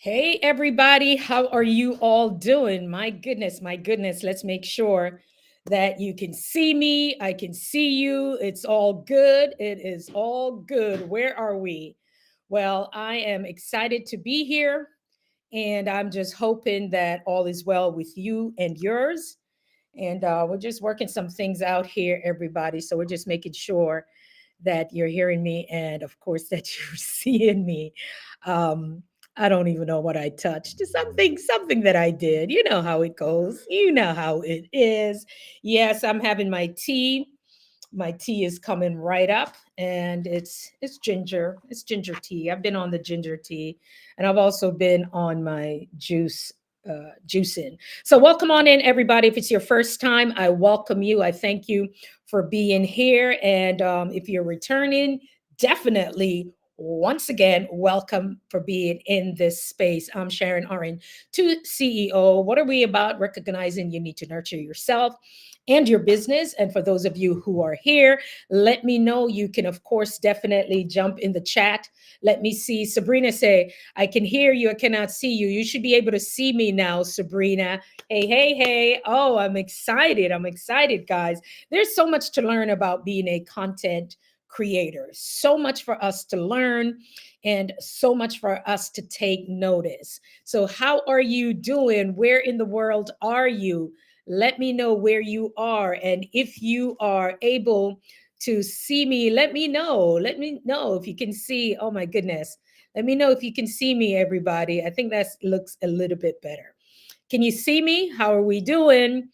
Hey, everybody, how are you all doing? My goodness, my goodness. Let's make sure that you can see me. I can see you. It's all good. It is all good. Where are we? Well, I am excited to be here, and I'm just hoping that all is well with you and yours. And we're just working some things out here, everybody. So we're just making sure that you're hearing me and, of course, that you're seeing me. Um, I don't even know what I touched. Something that I did. You know how it goes. You know how it is. Yes, I'm having my tea. My tea is coming right up, and it's ginger. It's ginger tea. I've been on the ginger tea, and I've also been on my juicing. So welcome on in, everybody. If it's your first time, I welcome you. I thank you for being here, and if you're returning, definitely. Once again, welcome for being in this space. I'm Sharon Oren, to CEO. What are we about? Recognizing you need to nurture yourself and your business. And for those of you who are here, let me know. You can, of course, definitely jump in the chat. Let me see. Sabrina say, I can hear you. I cannot see you. You should be able to see me now, Sabrina. Hey, hey, hey. Oh, I'm excited. I'm excited, guys. There's so much to learn about being a content creator. So much for us to learn and so much for us to take notice. So, how are you doing? Where in the world are you? Let me know where you are. And if you are able to see me, let me know. Let me know if you can see. Oh my goodness. Let me know if you can see me, everybody. I think that looks a little bit better. Can you see me? How are we doing?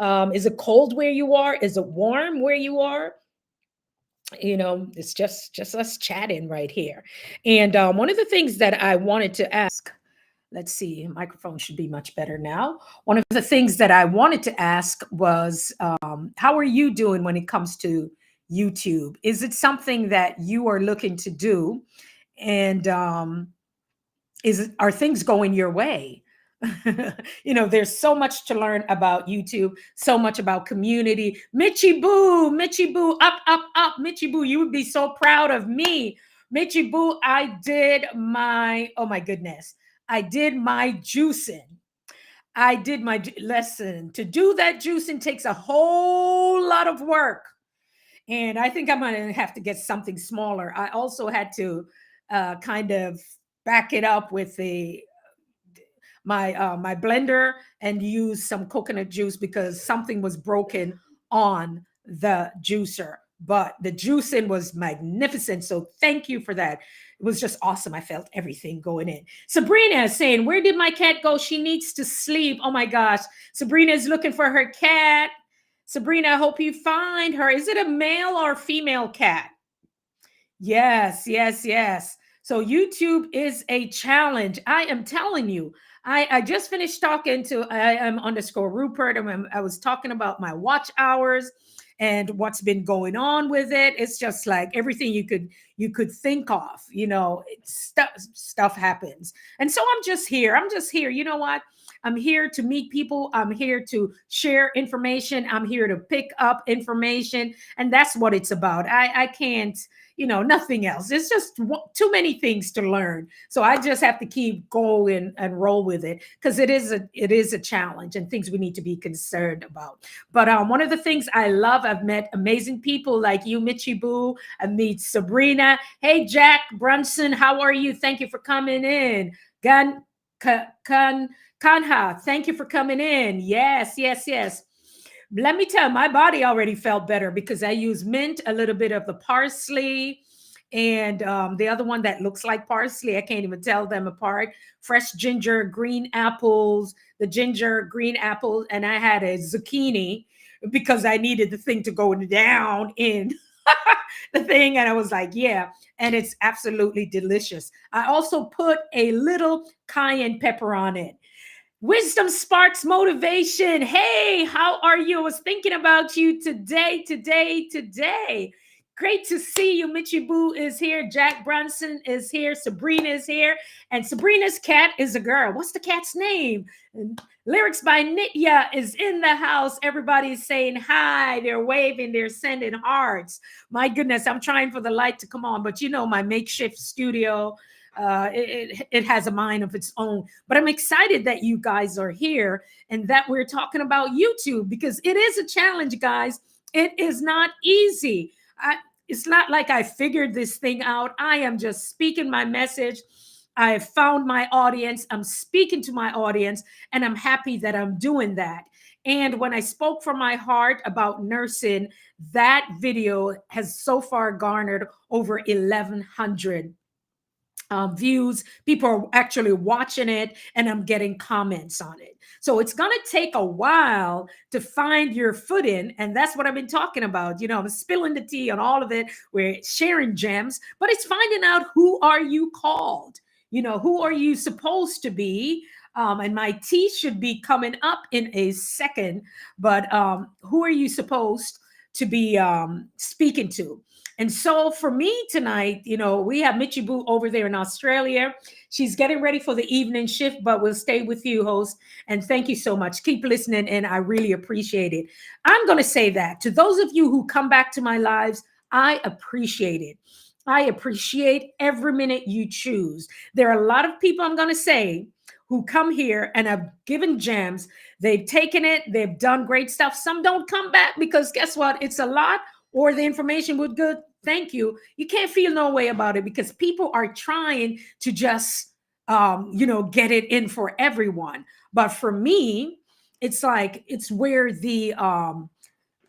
Is it cold where you are? Is it warm where you are? It's just us chatting right here. And one of the things that I wanted to ask, let's see, microphone should be much better now. One of the things that I wanted to ask was, how are you doing when it comes to YouTube? Is it something that you are looking to do? And are things going your way? There's so much to learn about YouTube, so much about community. Mitchy Boo, up, up, up. Mitchy Boo, you would be so proud of me. Mitchy Boo, oh my goodness, I did my juicing. Lesson. To do that juicing takes a whole lot of work. And I think I'm going to have to get something smaller. I also had to kind of back it up with my blender and use some coconut juice because something was broken on the juicer. But the juicing was magnificent. So thank you for that. It was just awesome. I felt everything going in. Sabrina is saying, where did my cat go? She needs to sleep. Oh my gosh. Sabrina is looking for her cat. Sabrina, I hope you find her. Is it a male or female cat? Yes, yes, yes. So YouTube is a challenge. I am telling you. I just finished talking to I am underscore Rupert. I was talking about my watch hours and what's been going on with it. It's just like everything you could think of. Stuff happens, and so I'm just here. I'm just here. You know what? I'm here to meet people. I'm here to share information. I'm here to pick up information, and that's what it's about. I can't nothing else. It's just too many things to learn. So I just have to keep going and roll with it because it is a challenge and things we need to be concerned about. But one of the things I love, I've met amazing people like you, Mitchy Boo. I meet Sabrina. Hey, Jack Brunson, how are you? Thank you for coming in. Gan Kanha, thank you for coming in. Yes, yes, yes. Let me tell you, my body already felt better because I use mint, a little bit of the parsley, and the other one that looks like parsley. I can't even tell them apart. Fresh ginger, green apples, the ginger, green apples, and I had a zucchini because I needed the thing to go down in the thing. And I was like, yeah, and it's absolutely delicious. I also put a little cayenne pepper on it. Wisdom sparks motivation. Hey, how are you? I was thinking about you today. Great to see you. Mitchy Boo is here. Jack Brunson is here. Sabrina is here. And Sabrina's cat is a girl. What's the cat's name? Lyrics by Nitya is in the house. Everybody's saying hi. They're waving. They're sending hearts. My goodness, I'm trying for the light to come on. But my makeshift studio. it has a mind of its own. But I'm excited that you guys are here and that we're talking about YouTube, because it is a challenge, guys. It is not easy. It's not like I figured this thing out. I am just speaking my message. I have found my audience. I'm speaking to my audience, and I'm happy that I'm doing that. And when I spoke from my heart about nursing, that video has so far garnered over 1,100 views. People are actually watching it, and I'm getting comments on it. So it's going to take a while to find your footing. And that's what I've been talking about. You know, I'm spilling the tea on all of it. We're sharing gems, but it's finding out, who are you called? You know, who are you supposed to be? And my tea should be coming up in a second. But who are you supposed to be speaking to? And so for me tonight, you know, we have Michibu over there in Australia. She's getting ready for the evening shift, but we'll stay with you, host. And thank you so much. Keep listening, and I really appreciate it. I'm going to say that to those of you who come back to my lives, I appreciate it. I appreciate every minute you choose. There are a lot of people, I'm going to say, who come here and have given gems. They've taken it. They've done great stuff. Some don't come back because guess what? It's a lot, or the information was good. Thank you. You can't feel no way about it, because people are trying to just, get it in for everyone. But for me, it's like, it's where the,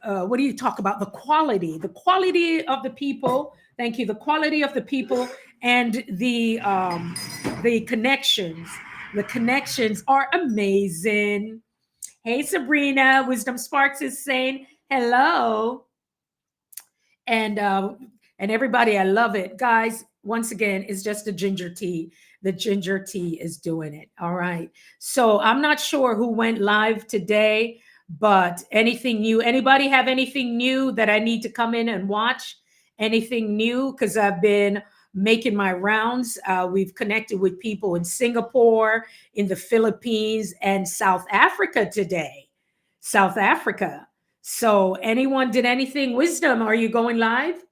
what do you talk about? The quality of the people. Thank you. The quality of the people and the connections. The connections are amazing. Hey, Sabrina, Wisdom Sparks is saying hello. And everybody, I love it, guys. Once again, it's just the ginger tea. The ginger tea is doing it. All right. So I'm not sure who went live today, but anything new? Anybody have anything new that I need to come in and watch? Anything new? Because I've been making my rounds. We've connected with people in Singapore, in the Philippines, and South Africa today. South Africa. So anyone did anything? Wisdom, are you going live?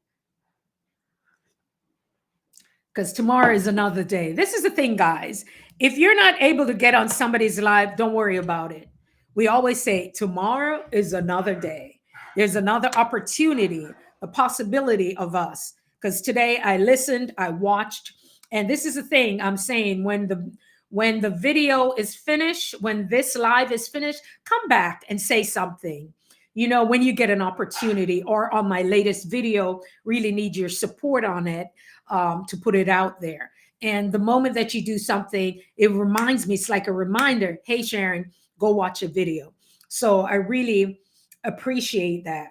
Because tomorrow is another day. This is the thing, guys. If you're not able to get on somebody's live, don't worry about it. We always say tomorrow is another day. There's another opportunity, a possibility of us. Because today I listened, I watched, and this is the thing I'm saying, when the video is finished, when this live is finished, come back and say something. You know, when you get an opportunity, or on my latest video, really need your support on it, to put it out there. And the moment that you do something, it reminds me, it's like a reminder, hey, Sharon, go watch a video. So I really appreciate that.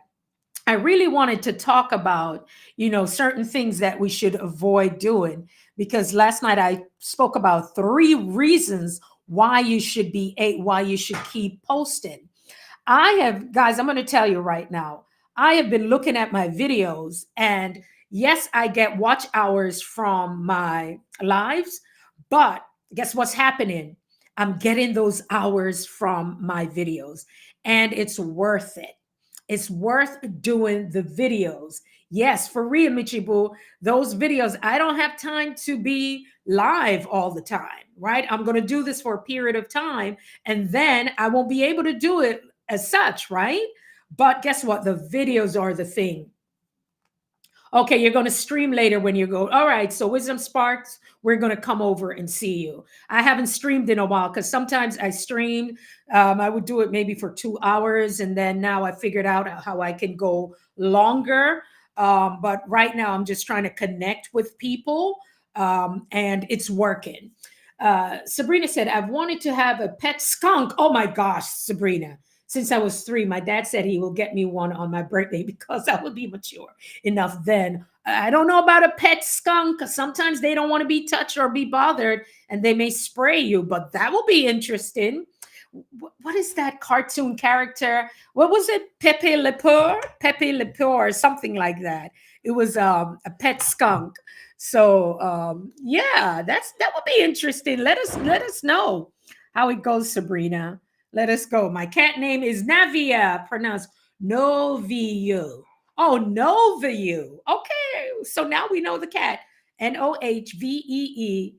I really wanted to talk about, certain things that we should avoid doing, because last night I spoke about 3 reasons why you should keep posting. Guys, I'm going to tell you right now, I have been looking at my videos, and yes, I get watch hours from my lives, but guess what's happening? I'm getting those hours from my videos, and it's worth it. It's worth doing the videos. Yes, for real, Michibu, those videos, I don't have time to be live all the time, right? I'm going to do this for a period of time, and then I won't be able to do it as such, right? But guess what? The videos are the thing. Okay, you're going to stream later when you go. All right, so Wisdom Sparks, we're going to come over and see you. I haven't streamed in a while, because sometimes I stream. I would do it maybe for 2 hours, and then now I figured out how I can go longer. But right now I'm just trying to connect with people, and it's working. Sabrina said, I've wanted to have a pet skunk. Oh my gosh, Sabrina. Since I was 3, my dad said he will get me one on my birthday, because I would be mature enough then. I don't know about a pet skunk. Sometimes they don't want to be touched or be bothered, and they may spray you, but that will be interesting. What is that cartoon character? What was it? Pepe Le Pew? Pepe Le Pew, or something like that. It was a pet skunk. So yeah, that would be interesting. Let us know how it goes, Sabrina. Let us go. My cat name is Navia, pronounced Noviu. Oh, Noviu. Okay, so now we know the cat. Nohveeyuh.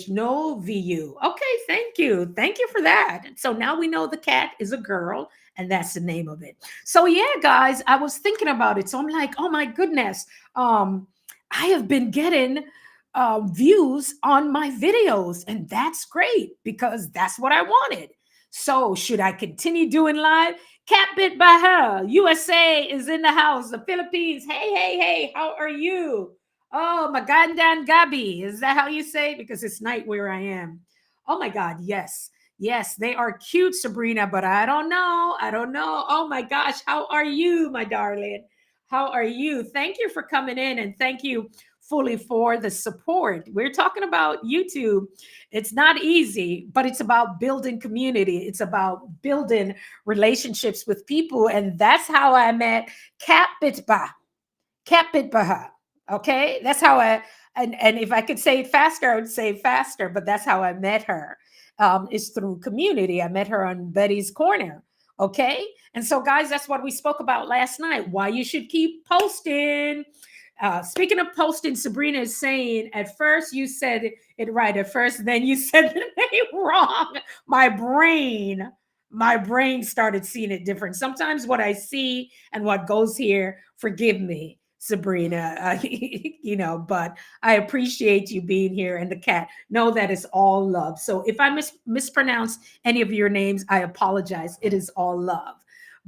No VU. Okay, thank you. Thank you for that. So now we know the cat is a girl, and that's the name of it. So yeah, guys, I was thinking about it. So I'm like, oh my goodness. Um, I have been getting views on my videos, and that's great because that's what I wanted. So should I continue doing live? Cat Bit by Her, USA is in the house. The Philippines, hey, hey, hey, how are you? Oh, Magandan Gabi, is that how you say it? Because it's night where I am. Oh my God, yes. Yes, they are cute, Sabrina, but I don't know. I don't know. Oh my gosh, how are you, my darling? How are you? Thank you for coming in, and thank you fully for the support. We're talking about YouTube. It's not easy, but it's about building community. It's about building relationships with people. And that's how I met Kat Bitba. Kat Bitbaha. Okay. That's how and if I could say it faster, I would say it faster, but that's how I met her. Is through community. I met her on Betty's Corner. Okay. And so, guys, that's what we spoke about last night. Why you should keep posting. Speaking of posting, Sabrina is saying at first you said it right at first, then you said the name wrong. My brain started seeing it different. Sometimes what I see and what goes here, forgive me, Sabrina, but I appreciate you being here, and the cat. Know that it's all love. So if I mispronounce any of your names, I apologize. It is all love.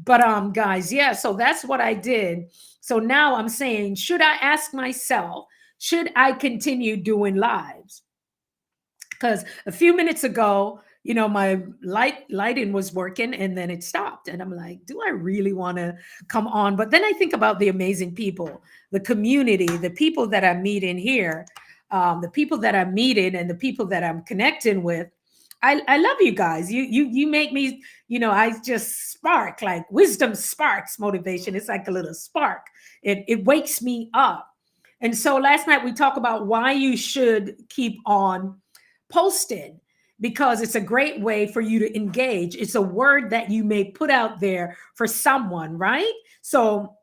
But guys, yeah, so that's what I did. So now I'm saying, should I ask myself, should I continue doing lives? Because a few minutes ago, my lighting was working and then it stopped. And I'm like, do I really want to come on? But then I think about the amazing people, the community, the people that I'm meeting here, the people that I'm meeting and the people that I'm connecting with. I love you guys. You make me, I just spark, like wisdom sparks motivation. It's like a little spark. It wakes me up. And so last night we talked about why you should keep on posting, because it's a great way for you to engage. It's a word that you may put out there for someone, right? So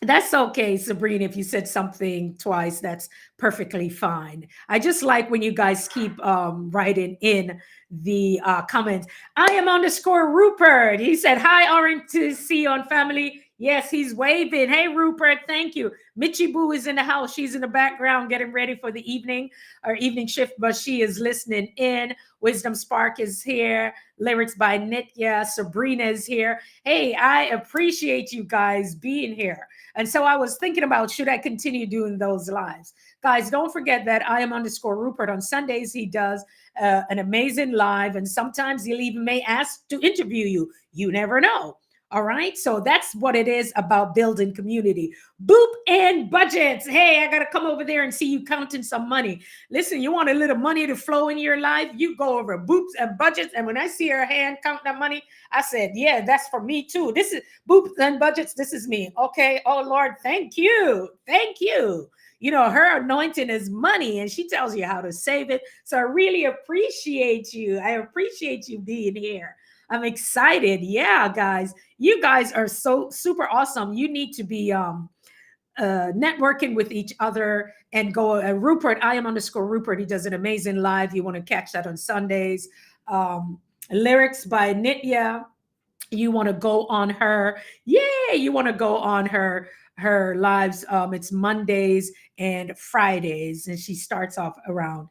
that's okay, Sabrina. If you said something twice, that's perfectly fine. I just like when you guys keep writing in the comments. I am underscore Rupert. He said, hi, orange to see you on family. Yes, he's waving. Hey, Rupert, thank you. Mitchie Boo is in the house. She's in the background getting ready for the evening or evening shift, but she is listening in. Wisdom Spark is here. Lyrics by Nitya. Sabrina is here. Hey, I appreciate you guys being here. And so I was thinking about, should I continue doing those lives? Guys, don't forget that I am underscore Rupert. On Sundays, he does an amazing live. And sometimes he'll even may ask to interview you. You never know. All right. So that's what it is about building community. Boop and budgets. Hey, I got to come over there and see you counting some money. Listen, you want a little money to flow in your life? You go over boops and budgets. And when I see her hand count that money, I said, yeah, that's for me too. This is boops and budgets. This is me. Okay. Oh, Lord, thank you. Thank you. Her anointing is money, and she tells you how to save it. So I really appreciate you. I appreciate you being here. I'm excited. Yeah, guys, you guys are so super awesome. You need to be networking with each other and go. Rupert, I am underscore Rupert. He does an amazing live. You want to catch that on Sundays. Lyrics by Nitya. You want to go on her. Yeah, you want to go on her lives. It's Mondays and Fridays, and she starts off around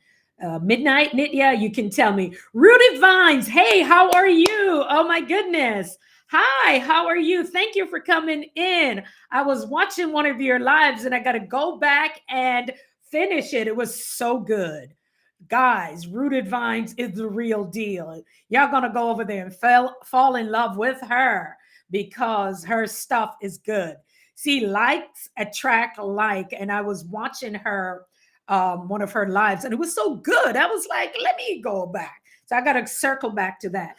midnight. Nitya, you can tell me. Rooted Vines, hey, how are you? Oh my goodness. Hi, how are you? Thank you for coming in. I was watching one of your lives and I got to go back and finish it. It was so good. Guys, Rooted Vines is the real deal. Y'all gonna go over there and fall in love with her because her stuff is good. See, likes attract like, and I was watching her one of her lives, and it was so good. I was like, let me go back. So I got to circle back to that.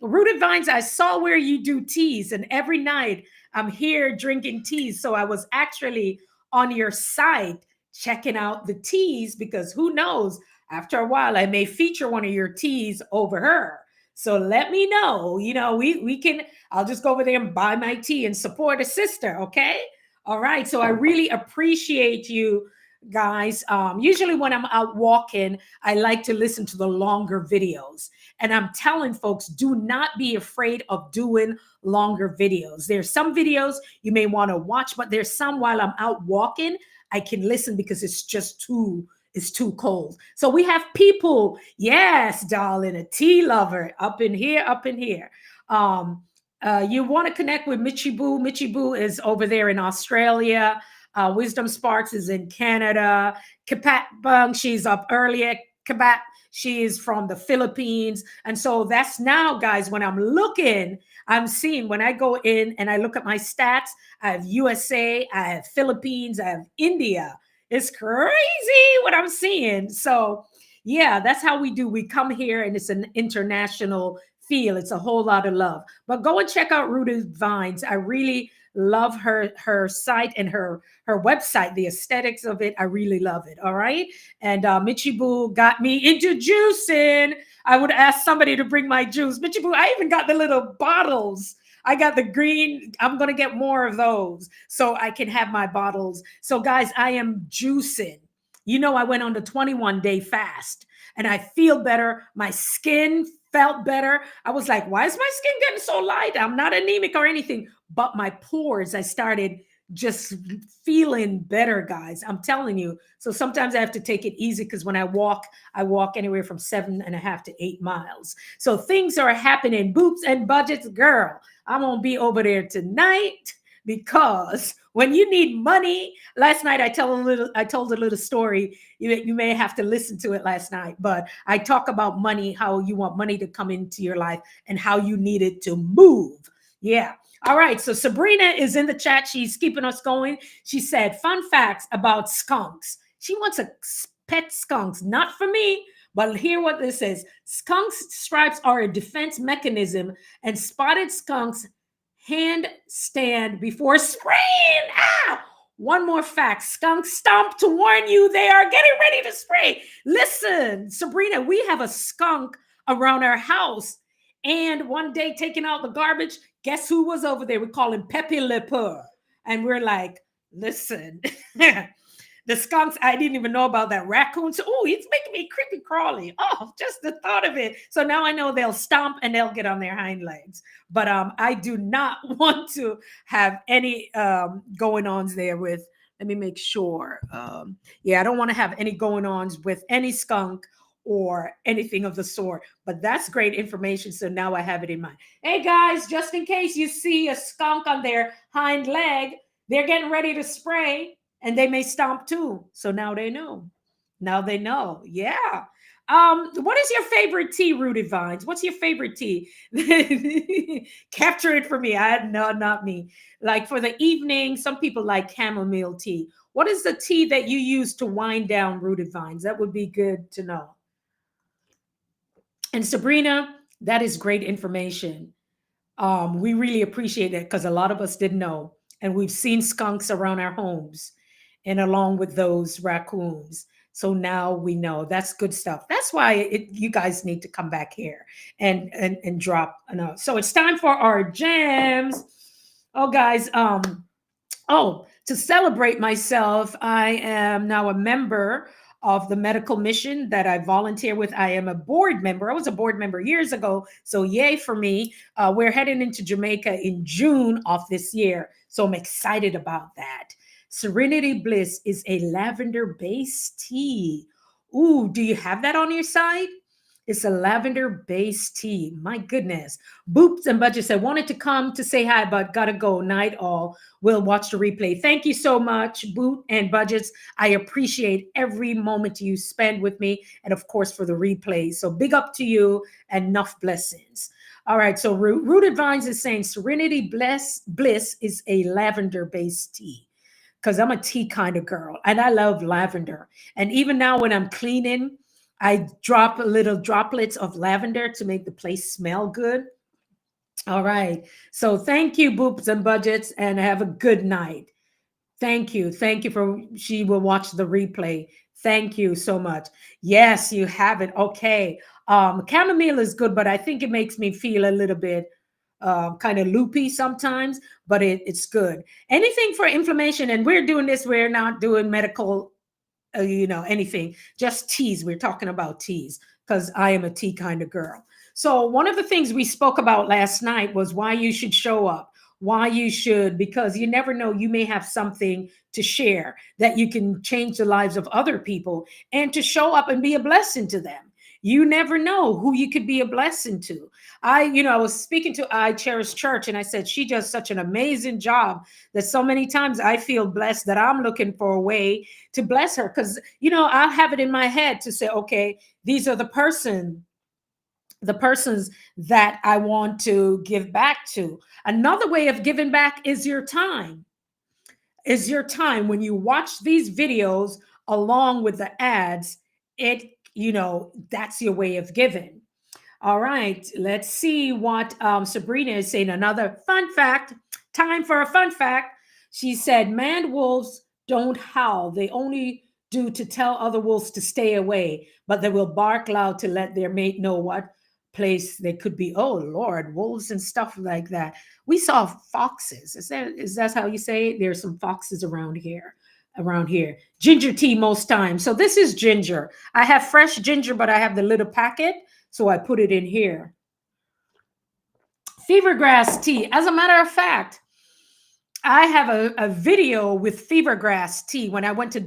Rooted Vines, I saw where you do teas, and every night I'm here drinking teas. So I was actually on your site checking out the teas, because who knows, after a while I may feature one of your teas over her. So let me know. We can, I'll just go over there and buy my tea and support a sister. Okay. All right. So I really appreciate you guys. Usually when I'm out walking, I like to listen to the longer videos. And I'm telling folks, do not be afraid of doing longer videos. There's some videos you may want to watch, but there's some while I'm out walking, I can listen because it's too cold. So we have people, yes, darling, a tea lover up in here, up in here. You want to connect with Michi Boo. Michi Boo is over there in Australia. Wisdom Sparks is in Canada. Kapat Bung, she's up earlier. Kabat, she is from the Philippines. And so that's now, guys, when I'm looking, I'm seeing when I go in and I look at my stats, I have USA, I have Philippines, I have India. It's crazy what I'm seeing. So, yeah, that's how we do. We come here and it's an international feel. It's a whole lot of love. But go and check out Rooted Vines. I really love her site and her website, the aesthetics of it. I really love it. All right. And Michibu got me into juicing. I would ask somebody to bring my juice. Michibu, I even got the little bottles. I got the green. I'm going to get more of those so I can have my bottles. So, guys, I am juicing. You know, I went on the 21-day fast and I feel better. My skin felt better. I was like, why is my skin getting so light? I'm not anemic or anything, but my pores, I started just feeling better, guys. I'm telling you. So sometimes I have to take it easy because when I walk anywhere from 7.5 to 8 miles. So things are happening. Boots and budgets, girl. I'm going to be over there tonight because when you need money, last night I told a little story. You may have to listen to it last night, but I talk about money, how you want money to come into your life and how you need it to move. Yeah. All right. So Sabrina is in the chat. She's keeping us going. She said, fun facts about skunks. She wants a pet skunks, not for me, but hear what this says. Skunks stripes are a defense mechanism, and spotted skunks handstand before spraying. Ah! One more fact. Skunks stomp to warn you they are getting ready to spray. Listen, Sabrina, we have a skunk around our house. And one day taking out the garbage, guess who was over there? We call him Pepe Le Pew. And we're like, listen, the skunks, I didn't even know about that. Raccoons, oh, it's making me creepy crawly. Oh, just the thought of it. So now I know they'll stomp and they'll get on their hind legs. But I do not want to have any going ons there with, let me make sure. Yeah, I don't want to have any going ons with any skunk or anything of the sort. But that's great information. So now I have it in mind. Hey guys, just in case you see a skunk on their hind leg, they're getting ready to spray and they may stomp too. So now they know. Now they know. Yeah. What is your favorite tea, Rooted Vines? What's your favorite tea? Capture it for me. No, not me. Like for the evening, some people like chamomile tea. What is the tea that you use to wind down, Rooted Vines? That would be good to know. And Sabrina, that is great information. We really appreciate it because a lot of us didn't know. And we've seen skunks around our homes and along with those raccoons. So now we know. That's good stuff. That's why you guys need to come back here and drop a note. So it's time for our jams. Oh, guys. To celebrate myself, I am now a member of the medical mission that I volunteer with. I am a board member. I was a board member years ago. So yay for me. We're heading into Jamaica in June of this year. So I'm excited about that. Serenity Bliss is a lavender-based tea. Ooh, do you have that on your side? It's a lavender-based tea. My goodness. Boops and Budget said, wanted to come to say hi, but gotta go. Night all. We'll watch the replay. Thank you so much, Boot and Budgets. I appreciate every moment you spend with me and, of course, for the replay. So big up to you and enough blessings. All right. So Rooted Vines is saying Serenity Bliss is a lavender-based tea because I'm a tea kind of girl and I love lavender. And even now when I'm cleaning, I drop little droplets of lavender to make the place smell good. All right. So thank you, Boops and Budgets, and have a good night. Thank you. Thank you for, she will watch the replay. Thank you so much. Yes, you have it. Okay. Chamomile is good, but I think it makes me feel a little bit kind of loopy sometimes, but it's good. Anything for inflammation, and we're doing this, we're not doing medical anything, just teas. We're talking about teas because I am a tea kind of girl. So one of the things we spoke about last night was why you should show up, why you should, because you never know, you may have something to share that you can change the lives of other people and to show up and be a blessing to them. You never know who you could be a blessing to. I was speaking to I Cherish Church, and I said she does such an amazing job that so many times I feel blessed that I'm looking for a way to bless her, because I'll have it in my head to say, okay, these are the persons that I want to give back to. Another way of giving back is your time. When you watch these videos along with the ads, that's your way of giving. All right, let's see what Sabrina is saying. Another fun fact. Time for a fun fact. She said, "Man, wolves don't howl. They only do to tell other wolves to stay away, but they will bark loud to let their mate know what place they could be." Oh Lord, wolves and stuff like that. We saw foxes. Is that how you say it? There's some foxes around here. Ginger tea most times. So this is ginger. I have fresh ginger, but I have the little packet, so I put it in here. Fever grass tea. As a matter of fact, I have a video with fever grass tea. When I went to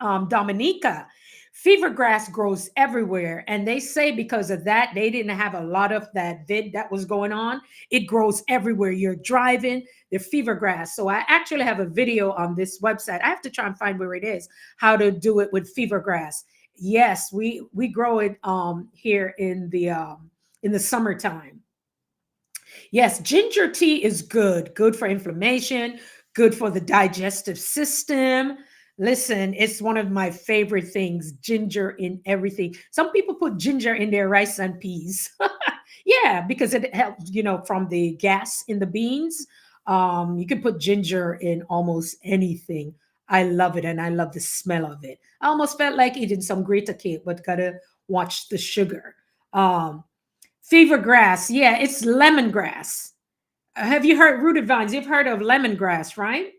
Dominica, fever grass grows everywhere. And they say because of that, they didn't have a lot of that vid that was going on. It grows everywhere. You're driving, the fever grass. So I actually have a video on this website. I have to try and find where it is, how to do it with fever grass. Yes, we grow it here in the summertime. Yes, ginger tea is good for inflammation, good for the digestive system. Listen, it's one of my favorite things, ginger in everything. Some people put ginger in their rice and peas. Yeah, because it helps, from the gas in the beans. You can put ginger in almost anything. I love it, and I love the smell of it. I almost felt like eating some Greta cake, but gotta watch the sugar. Um, Fever grass. Yeah, it's lemongrass. Have you heard rooted vines? You've heard of lemongrass, right?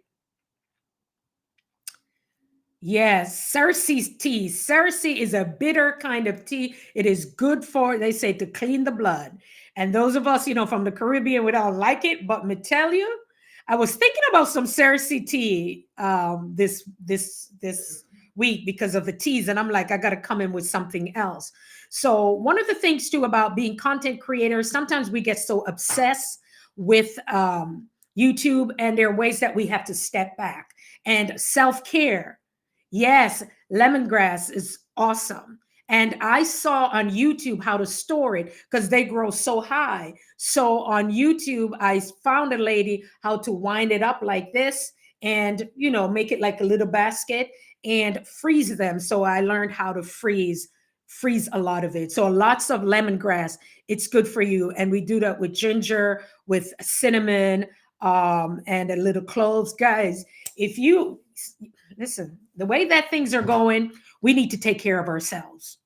Yes, Cersei's tea. Cersei is a bitter kind of tea. It is good for, they say, to clean the blood. And those of us, from the Caribbean, we don't like it. But me tell you, I was thinking about some Cersei tea this week because of the teas, and I'm like, I got to come in with something else. So one of the things too about being content creators, sometimes we get so obsessed with YouTube, and there are ways that we have to step back and self care. Yes, lemongrass is awesome. And I saw on YouTube how to store it because they grow so high. So on YouTube, I found a lady how to wind it up like this and, make it like a little basket and freeze them. So I learned how to freeze a lot of it. So lots of lemongrass, it's good for you. And we do that with ginger, with cinnamon, and a little cloves. Guys, if you listen, the way that things are going, we need to take care of ourselves.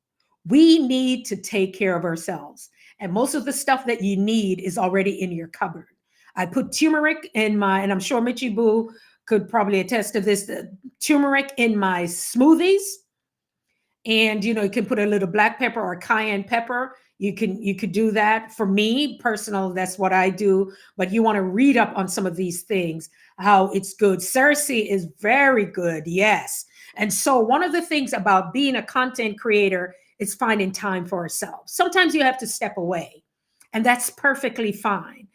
We need to take care of ourselves. And most of the stuff that you need is already in your cupboard. I put turmeric in and I'm sure Mitchie Boo could probably attest to this, turmeric in my smoothies. And you can put a little black pepper or cayenne pepper. You could do that. For me personal, that's what I do. But you want to read up on some of these things, how it's good. Cersei is very good, yes. And so one of the things about being a content creator is finding time for ourselves. Sometimes you have to step away, and that's perfectly fine.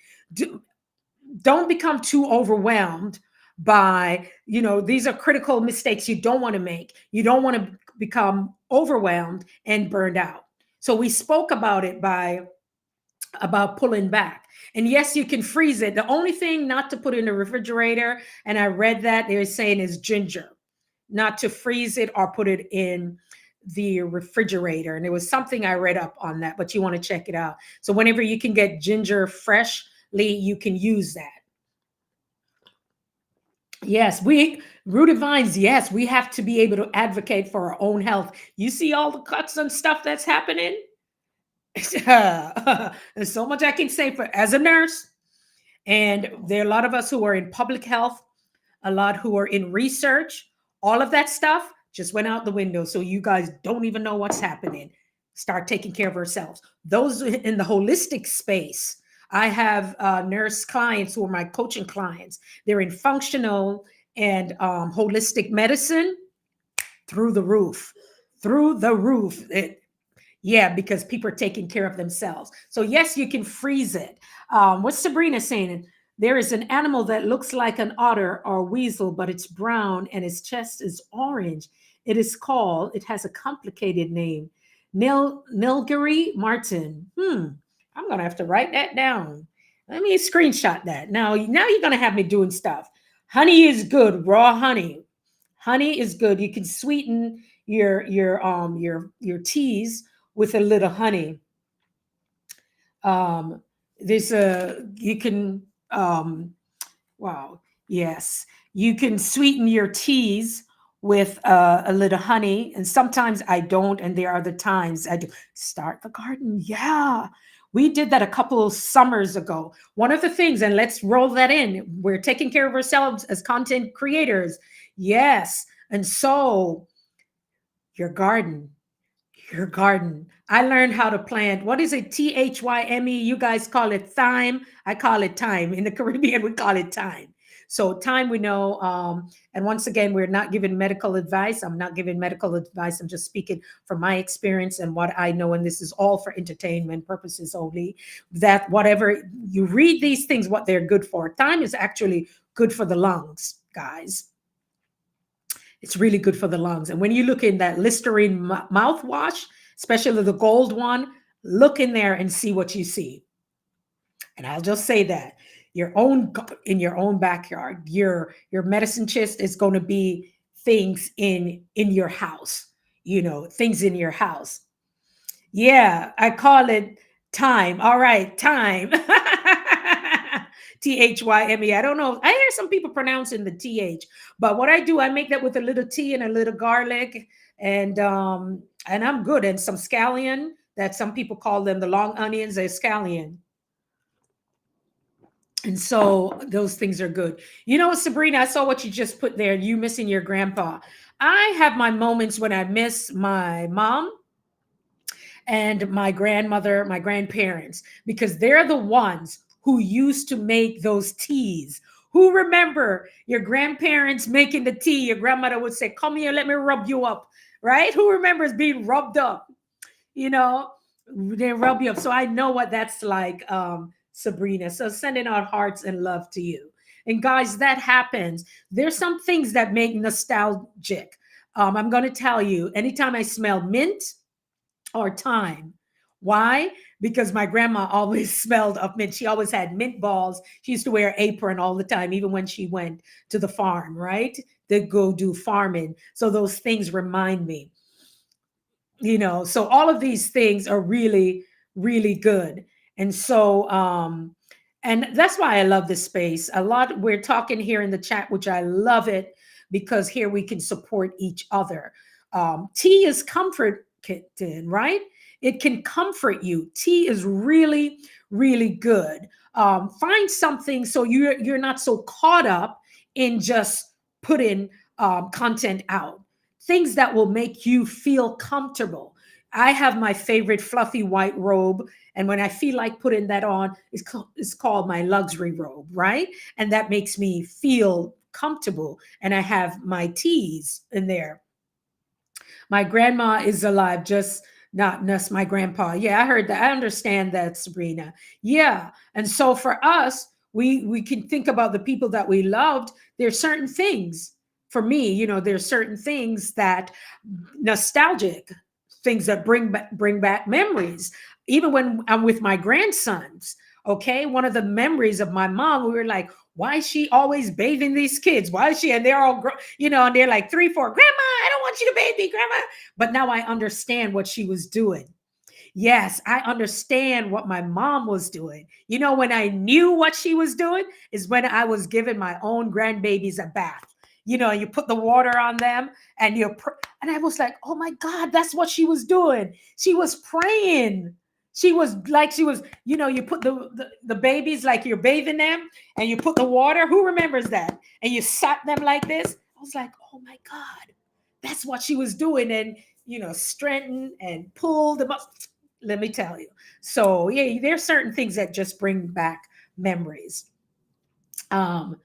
Don't become too overwhelmed by, these are critical mistakes you don't want to make. You don't want to become overwhelmed and burned out. So we spoke about it about pulling back. And yes, you can freeze it. The only thing not to put in the refrigerator, and I read that they're saying, is ginger, not to freeze it or put it in the refrigerator. And there was something I read up on that, but you want to check it out. So whenever you can get ginger freshly, you can use that. Yes, rooted vines. Yes, we have to be able to advocate for our own health. You see all the cuts and stuff that's happening. There's so much I can say as a nurse, and there are a lot of us who are in public health, a lot who are in research. All of that stuff, just went out the window. So you guys don't even know what's happening. Start taking care of ourselves. Those in the holistic space, I have nurse clients who are my coaching clients. They're in functional and holistic medicine, through the roof, through the roof. Yeah, because people are taking care of themselves. So yes, you can freeze it. What's Sabrina saying? There is an animal that looks like an otter or weasel, but it's brown and its chest is orange. It has a complicated name. Nilgiri Martin. I'm gonna have to write that down. Let me screenshot that. Now you're gonna have me doing stuff. Honey is good, raw honey. Honey is good. You can sweeten your teas with a little honey. Um, there's a you can wow, yes, you can sweeten your teas with a little honey, and sometimes I don't, and there are the times I do. Start the garden. Yeah, we did that a couple of summers ago. One of the things, and let's roll that in. We're taking care of ourselves as content creators. Yes, and so your garden your garden. I learned how to plant. What is it? THYME. You guys call it thyme. I call it thyme. In the Caribbean, we call it thyme. So thyme, we know. And once again, we're not giving medical advice. I'm not giving medical advice. I'm just speaking from my experience and what I know. And this is all for entertainment purposes only. That whatever you read these things, what they're good for. Thyme is actually good for the lungs, guys. It's really good for the lungs. And when you look in that Listerine mouthwash, especially the gold one, look in there and see what you see. And I'll just say that in your own backyard, your medicine chest is going to be things in your house, things in your house. Yeah, I call it time. All right, time. THYME. I don't know. I hear some people pronouncing the TH, but what I do, I make that with a little tea and a little garlic, and I'm good. And some scallion, that some people call them the long onions, they're scallion. And so those things are good. Sabrina, I saw what you just put there. You missing your grandpa. I have my moments when I miss my mom and my grandmother, my grandparents, because they're the ones who used to make those teas. Who remember your grandparents making the tea? Your grandmother would say, "Come here, let me rub you up," right? Who remembers being rubbed up? They rub you up. So I know what that's like, Sabrina. So sending out hearts and love to you. And guys, that happens. There's some things that make nostalgic. I'm going to tell you, anytime I smell mint or thyme. Why? Because my grandma always smelled of mint. She always had mint balls. She used to wear an apron all the time, even when she went to the farm, right? To go do farming. So those things remind me, so all of these things are really, really good. And so, and that's why I love this space a lot. We're talking here in the chat, which I love it because here we can support each other. Tea is comfort, right? It can comfort you. Tea is really, really good. Find something so you're not so caught up in just putting content out. Things that will make you feel comfortable. I have my favorite fluffy white robe, and when I feel like putting that on, it's called my luxury robe, right? And that makes me feel comfortable. And I have my teas in there. My grandma is alive, just not my grandpa. Yeah, I heard that. I understand that, Sabrina. Yeah. And so for us, we can think about the people that we loved. There's certain things for me, there's certain things that nostalgic things that bring back memories. Even when I'm with my grandsons, okay, one of the memories of my mom, we were like, why is she always bathing these kids? Why is she? And they're all, and they're like 3, 4, grandma, I don't want you to bathe me, grandma. But now I understand what she was doing. Yes, I understand what my mom was doing. When I knew what she was doing is when I was giving my own grandbabies a bath. You put the water on them and and I was like, oh my God, that's what she was doing. She was praying. She was, you put the babies, like you're bathing them and you put the water. Who remembers that? And you sat them like this. I was like, oh my God, That's what she was doing. And, strengthen and pull them up. Let me tell you. So, yeah, there's certain things that just bring back memories. Um,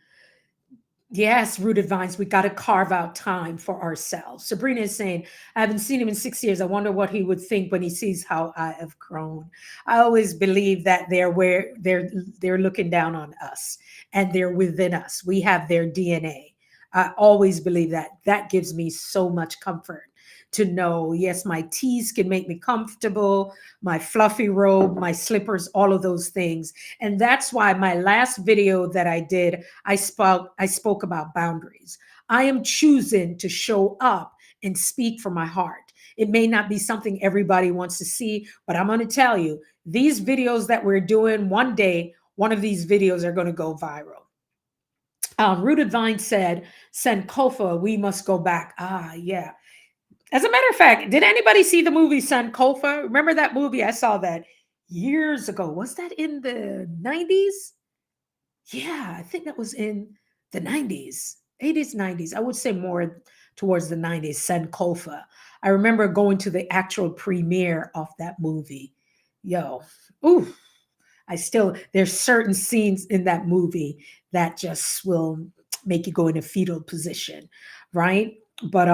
Yes, rooted vines, we got to carve out time for ourselves. Sabrina is saying, I haven't seen him in 6 years. I wonder what he would think when he sees how I have grown. I always believe that they're looking down on us and they're within us. We have their DNA. I always believe that. That gives me so much comfort to know, yes, my teas can make me comfortable, my fluffy robe, my slippers, all of those things. And that's why my last video that I did, I spoke about boundaries. I am choosing to show up and speak from my heart. It may not be something everybody wants to see, but I'm going to tell you, these videos that we're doing, one day, one of these videos are going to go viral. Rooted Vine said, Sankofa, we must go back. Ah, yeah. As a matter of fact, did anybody see the movie Sankofa? Remember that movie? I saw that years ago. Was that in the 90s? Yeah, I think that was in the 90s, 80s, 90s. I would say more towards the 90s, Sankofa. I remember going to the actual premiere of that movie. Yo, ooh, there's certain scenes in that movie that just will make you go in a fetal position, right? But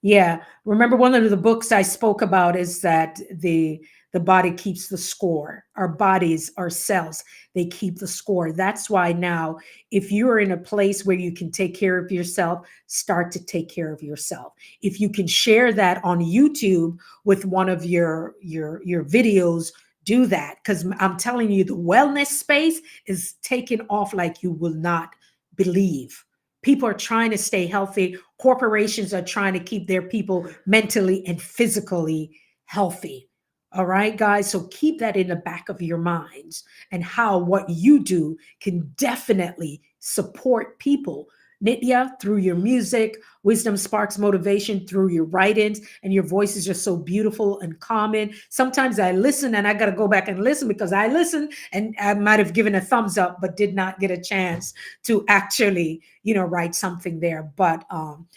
yeah, remember one of the books I spoke about is that the body keeps the score. Our bodies, our cells, they keep the score. That's why now, if you're in a place where you can take care of yourself, start to take care of yourself. If you can share that on YouTube with one of your videos, do that, because I'm telling you, the wellness space is taking off like you will not believe. People are trying to stay healthy. Corporations are trying to keep their people mentally and physically healthy. All right, guys. So keep that in the back of your minds, and how what you do can definitely support people. Nitya, through your music, Wisdom Sparks Motivation through your write-ins, and your voice is just so beautiful and calming. Sometimes I listen and I got to go back and listen, because I listened and I might have given a thumbs up, but did not get a chance to actually, write something there. But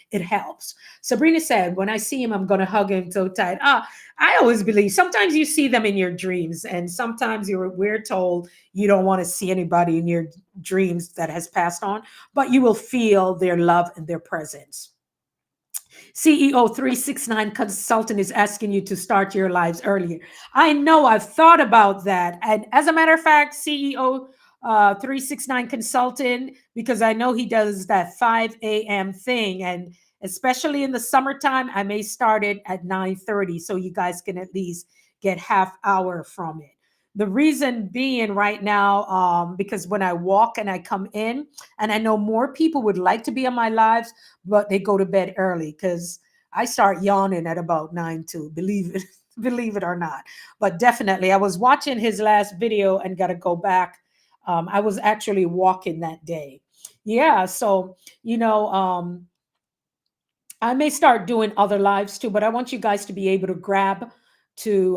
it helps. Sabrina said, when I see him, I'm going to hug him so tight. I always believe sometimes you see them in your dreams, and sometimes we're told you don't want to see anybody in your dreams that has passed on, but you will feel their love and their presence. CEO 369 Consultant is asking you to start your lives earlier. I know, I've thought about that. And as a matter of fact, CEO 369 Consultant, because I know he does that 5 a.m. thing. And especially in the summertime, I may start it at 9:30, so you guys can at least get half hour from it. The reason being right now, because when I walk and I come in, and I know more people would like to be on my lives, but they go to bed early, because I start yawning at about 9 too, believe it, believe it or not. But definitely, I was watching his last video and got to go back. I was actually walking that day. Yeah, so I may start doing other lives too, but I want you guys to be able to grab to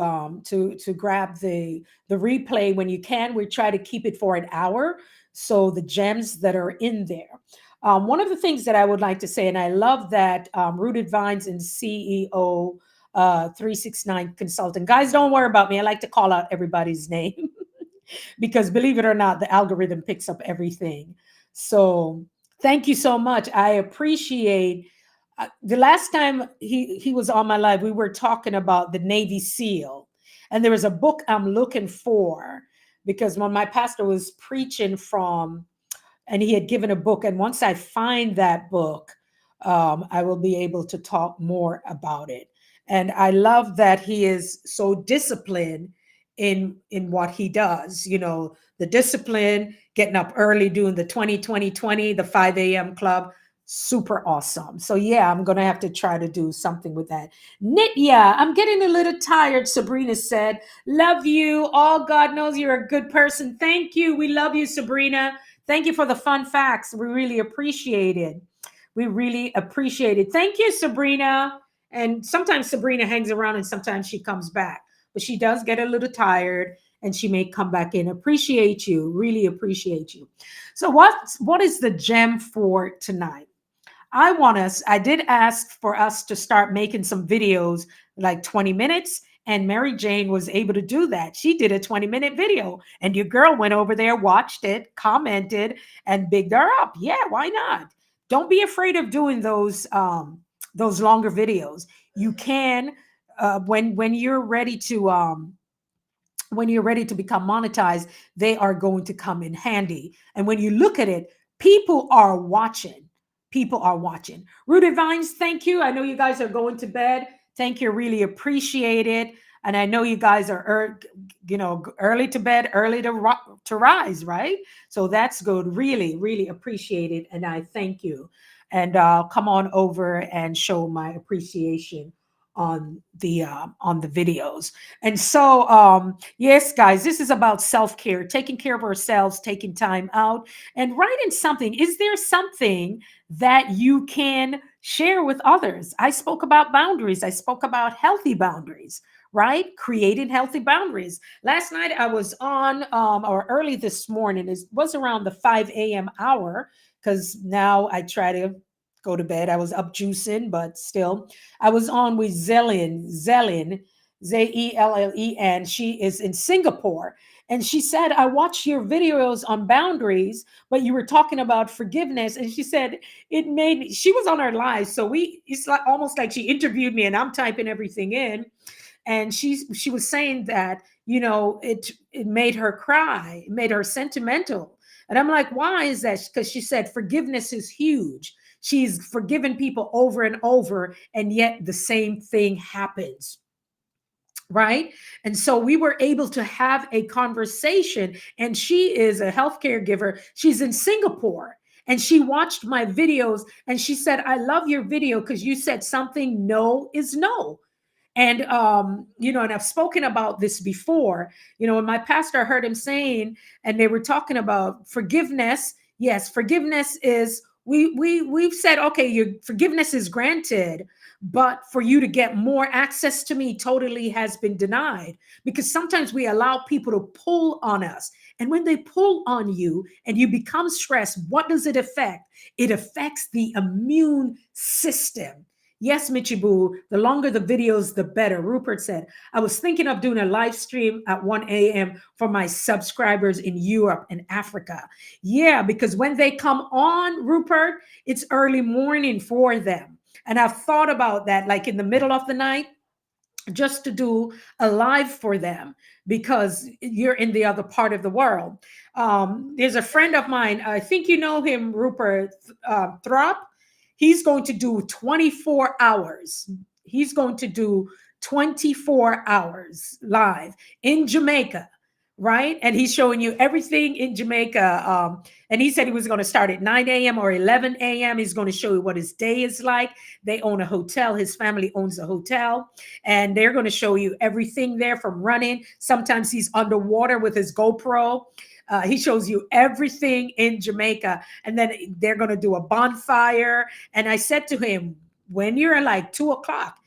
grab the replay when you can. We try to keep it for an hour, so the gems that are in there. One of the things that I would like to say, and I love that Rooted Vines and CEO 369 Consultant. Guys, don't worry about me. I like to call out everybody's name because believe it or not, the algorithm picks up everything. So thank you so much. I appreciate the last time he was on my live, we were talking about the Navy SEAL, and there was a book I'm looking for, because when my pastor was preaching from, and he had given a book, and once I find that book, I will be able to talk more about it. And I love that he is so disciplined in what he does. The discipline, getting up early, doing the 20 the 5 a.m. club, super awesome. So yeah, I'm gonna have to try to do something with that. Nitya, I'm getting a little tired, Sabrina said. Love you. All God knows you're a good person. Thank you. We love you, Sabrina. Thank you for the fun facts. We really appreciate it. We really appreciate it. Thank you, Sabrina. And sometimes Sabrina hangs around and sometimes she comes back, but she does get a little tired and she may come back in. Appreciate you. Really appreciate you. So what is the gem for tonight? I did ask for us to start making some videos like 20 minutes. And Mary Jane was able to do that. She did a 20-minute video, and your girl went over there, watched it, commented, and bigged her up. Yeah, why not? Don't be afraid of doing those longer videos. You can when you're ready to when you're ready to become monetized, they are going to come in handy. And when you look at it, people are watching. People are watching. Rooted Vines, thank you. I know you guys are going to bed. Thank you. Really appreciate it. And I know you guys are, early to bed, early to rise, right? So that's good. Really, really appreciate it. And I thank you. And come on over and show my appreciation on the videos. And so yes, guys, this is about self-care, taking care of ourselves, taking time out, and writing something. Is there something that you can share with others? I spoke about boundaries. I spoke about healthy boundaries, right? Creating healthy boundaries. Last night I was on, or early this morning, it was around the 5 a.m. hour, because now I try to go to bed. I was up juicing, but still, I was on with Zellen, Zellen. She is in Singapore. And she said, I watched your videos on boundaries, but you were talking about forgiveness. And she said, it made me, she was on our live. So it's like almost like she interviewed me and I'm typing everything in. And she was saying that, it made her cry, it made her sentimental. And I'm like, why is that? Because she said forgiveness is huge. She's forgiven people over and over, and yet the same thing happens. Right. And so we were able to have a conversation, and she is a healthcare giver. She's in Singapore, and she watched my videos, and she said, I love your video because you said something, no is no. And and I've spoken about this before. When my pastor, heard him saying, and they were talking about forgiveness. Yes, forgiveness is, we've said, okay, your forgiveness is granted, but for you to get more access to me totally has been denied, because sometimes we allow people to pull on us. And when they pull on you and you become stressed, what does it affect? It affects the immune system. Yes, Michibu, the longer the videos, the better. Rupert said, I was thinking of doing a live stream at 1 a.m. for my subscribers in Europe and Africa. Yeah, because when they come on, Rupert, it's early morning for them. And I've thought about that, like in the middle of the night, just to do a live for them, because you're in the other part of the world. There's a friend of mine, I think you know him, Rupert Throp. He's going to do 24 hours. He's going to do 24 hours live in Jamaica, right? And he's showing you everything in Jamaica. And he said he was going to start at 9 a.m. or 11 a.m. He's going to show you what his day is like. They own a hotel. His family owns a hotel. And they're going to show you everything there, from running. Sometimes he's underwater with his GoPro. He shows you everything in Jamaica. And then they're going to do a bonfire. And I said to him, when you're like 2 o'clock,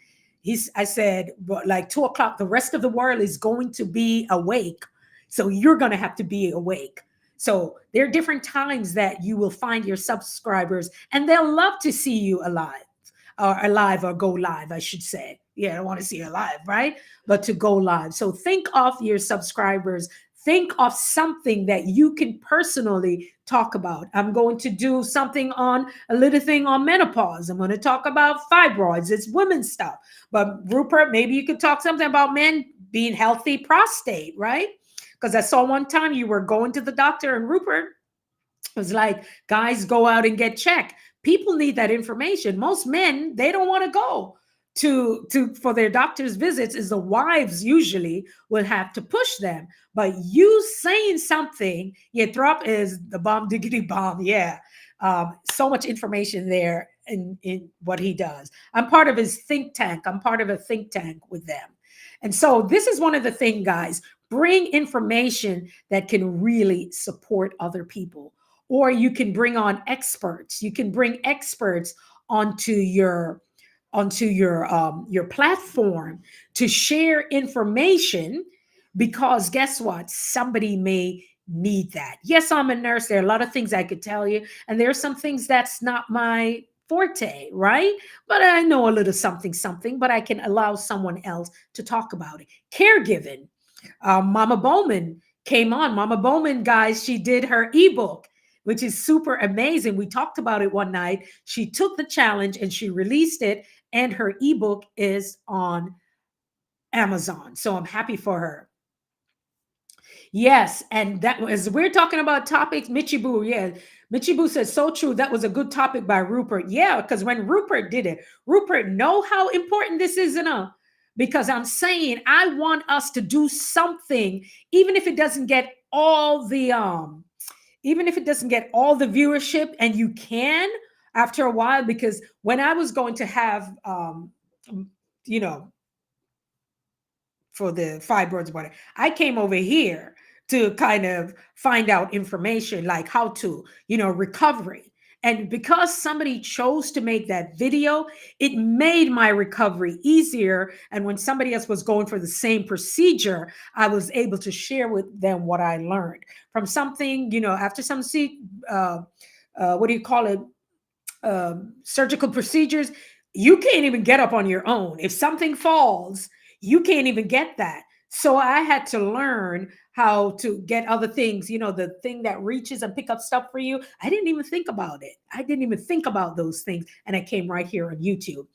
I said, but like 2 o'clock, the rest of the world is going to be awake. So you're going to have to be awake. So there are different times that you will find your subscribers, and they'll love to see you alive or go live, I should say. Yeah, I want to see you alive, right? But to go live. So think of your subscribers. Think of something that you can personally talk about. I'm going to do something on a little thing on menopause. I'm going to talk about fibroids. It's women's stuff. But Rupert, maybe you could talk something about men being healthy prostate, right? Because I saw one time you were going to the doctor, and Rupert was like, guys, go out and get checked. People need that information. Most men, they don't want to go to for their doctor's visits. Is the wives usually will have to push them. But you saying something, yeah, Throp is the bomb diggity bomb. Yeah. So much information there in what he does. I'm part of his think tank. I'm part of a think tank with them. And so this is one of the things, guys, bring information that can really support other people. Or you can bring on experts. You can bring experts onto your platform to share information, because guess what? Somebody may need that. Yes, I'm a nurse. There are a lot of things I could tell you, and there are some things that's not my forte, right? But I know a little something, something, but I can allow someone else to talk about it. Caregiving. Mama Bowman came on. Mama Bowman, guys, she did her ebook, which is super amazing. We talked about it one night. She took the challenge and she released it, and her ebook is on Amazon. So I'm happy for her. Yes, and that was we're talking about topics. Michibu, yeah. Michibu says so true. That was a good topic by Rupert. Yeah, because when Rupert did it, Rupert know how important this is enough. Because I'm saying I want us to do something, even if it doesn't get all the even if it doesn't get all the viewership, and you can after a while, because when I was going to have you know, for the fibroids, whatever, I came over here to kind of find out information like how to, recovery. And because somebody chose to make that video, it made my recovery easier. And when somebody else was going for the same procedure, I was able to share with them what I learned from something, after some, what do you call it? Surgical procedures, you can't even get up on your own. If something falls, you can't even get that. So I had to learn how to get other things, the thing that reaches and pick up stuff for you. I didn't even think about it. I didn't even think about those things. And it came right here on YouTube.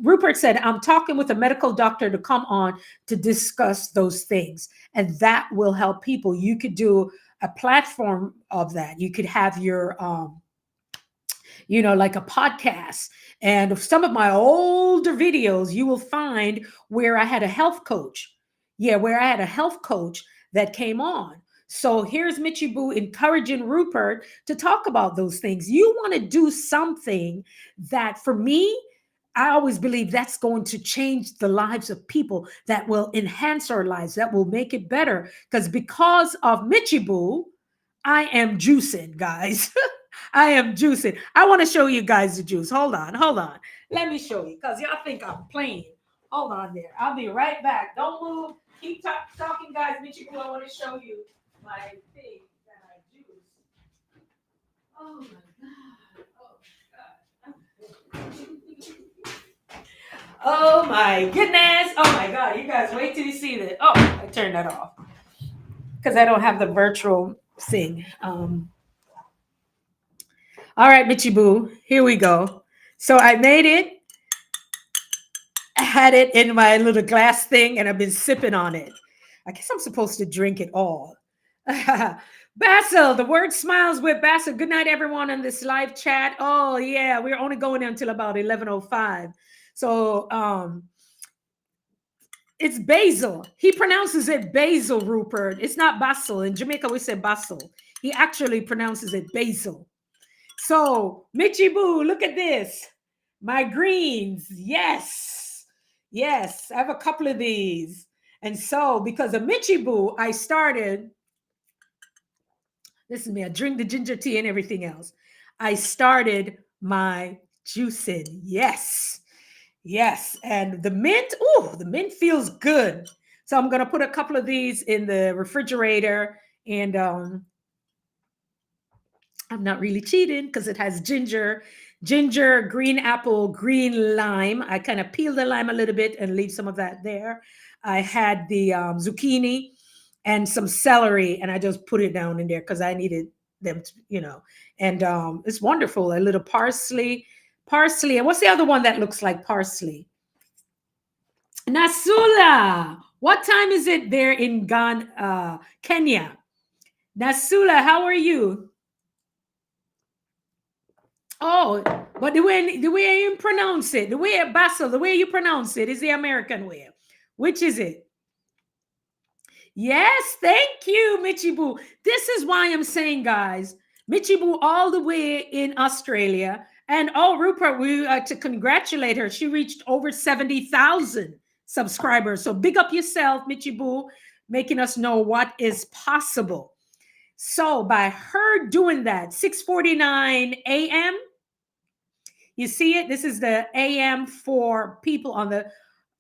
Rupert said, I'm talking with a medical doctor to come on to discuss those things. And that will help people. You could do a platform of that. You could have your, like a podcast. And some of my older videos, you will find where I had a health coach. Yeah, where I had a health coach that came on. So here's Mitchie Boo encouraging Rupert to talk about those things. You want to do something that, for me, I always believe that's going to change the lives of people, that will enhance our lives, that will make it better. Because of Mitchie Boo, I am juicing, guys. I am juicing. I want to show you guys the juice. Hold on, hold on. Let me show you, because y'all think I'm playing. Hold on there. I'll be right back. Don't move. Keep talking, guys. Michiku, I want to show you my thing that I juice. Oh my God. Oh my goodness. Oh my God. You guys, wait till you see this. Oh, I turned that off because I don't have the virtual thing. All right, Mitchie Boo, here we go. So I made it. I had it in my little glass thing, and I've been sipping on it. I guess I'm supposed to drink it all. Basil, the word smiles with Basil. Good night, everyone, on this live chat. Oh, yeah, we're only going until about 11:05. So it's basil. He pronounces it basil, Rupert. It's not basil. In Jamaica, we say basil. He actually pronounces it basil. So, Mitchie Boo, look at this. My greens. Yes. Yes. I have a couple of these. And so, because of Mitchie Boo, I started. This is me. I drink the ginger tea and everything else. I started my juicing. Yes. Yes. And the mint, the mint feels good. So I'm going to put a couple of these in the refrigerator, and I'm not really cheating because it has ginger, green apple, green lime. I kind of peel the lime a little bit and leave some of that there. I had the zucchini and some celery, and I just put it down in there because I needed them to, and it's wonderful. A little parsley. And what's the other one that looks like parsley? Nasula. What time is it there in Ghana, Kenya? Nasula, how are you? Oh, but the way you pronounce it, the way Basil, the way you pronounce it is the American way. Which is it? Yes, thank you, Michibu. This is why I'm saying, guys, Michibu all the way in Australia. And Rupert, we to congratulate her. She reached over 70,000 subscribers. So big up yourself, Michibu, making us know what is possible. So by her doing that, 6:49 a.m., you see it? This is the AM for people on the